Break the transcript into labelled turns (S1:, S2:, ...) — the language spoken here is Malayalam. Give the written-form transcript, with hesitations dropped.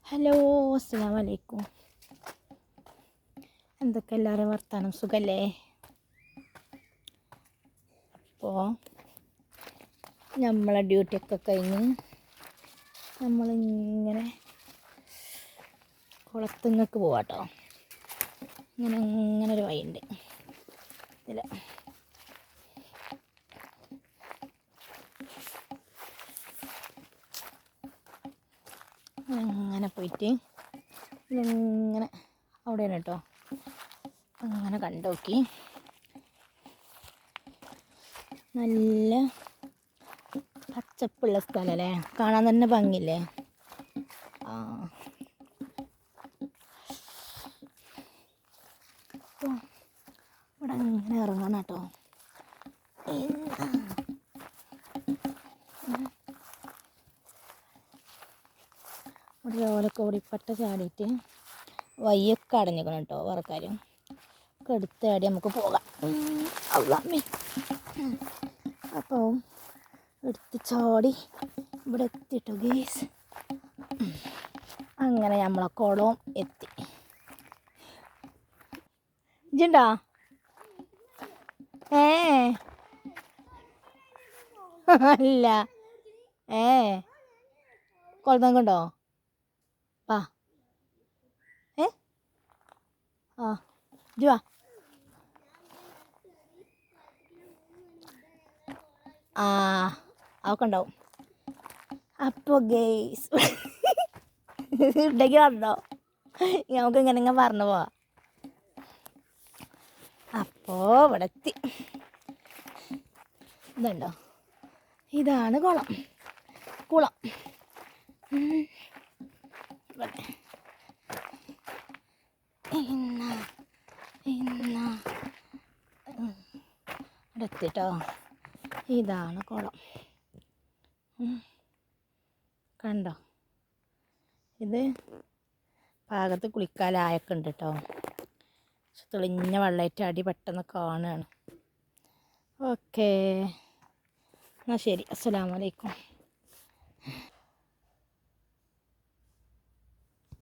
S1: ഹലോ, അസ്സലാമു അലൈക്കും. എന്തൊക്കെ എല്ലാവരും വർത്താനം, സുഖല്ലേ? അപ്പോൾ നമ്മളെ ഡ്യൂട്ടിയൊക്കെ കഴിഞ്ഞ് നമ്മളിങ്ങനെ കുളത്തുങ്ങൾക്ക് പോവാട്ടോ. ഇങ്ങനെ ഒരു വഴിയുണ്ട് ഇതിൽ. അങ്ങനെ പോയിട്ട് ഇങ്ങനെ അവിടെയാണ് കേട്ടോ. അങ്ങനെ കണ്ടോക്കി, നല്ല പച്ചപ്പുള്ള സ്ഥലമല്ലേ, കാണാൻ തന്നെ ഭംഗിയില്ലേ. അപ്പോൾ ഇവിടെ അങ്ങനെ ഇറങ്ങണം കേട്ടോ. ഇവിടെ ഓലൊക്കെ ഓടിപ്പട്ട ചാടിയിട്ട് വയ്യൊക്കെ അടഞ്ഞിക്കണം കേട്ടോ. വേറെക്കാര്യം ഒക്കെ എടുത്താടി നമുക്ക് പോകാം. അമ്മേ, അപ്പോൾ എടുത്ത് ചാടി ഇവിടെ എത്തിട്ടോ ഗേസ്. അങ്ങനെ നമ്മളെ കുളവും എത്തി. ഇജുണ്ടോ? അല്ല, കുളത്തങ്ങുണ്ടോ? ആ ആ ജുവാ. അതൊക്കെ ഉണ്ടാവും. അപ്പോൾ ഗേസ് ഉണ്ടെങ്കിൽ വന്നോ, നമുക്ക് ഇങ്ങനെ പറഞ്ഞു പോവാം. അപ്പോൾ ഇവിടെ എത്തി. ഇതുണ്ടോ, ഇതാണ് കുളം. ഇവിടെ എത്തിട്ടോ. ഇതാണ് കുളം. കണ്ടോ, ഇത് പാകത്ത് കുളിക്കാലായൊക്കെ ഉണ്ട് കേട്ടോ. തെളിഞ്ഞ വെള്ളമായിട്ട് അടി പെട്ടെന്ന് കാണുകയാണ്. ഓക്കേ, എന്നാൽ ശരി, അസ്സലാമു അലൈക്കും.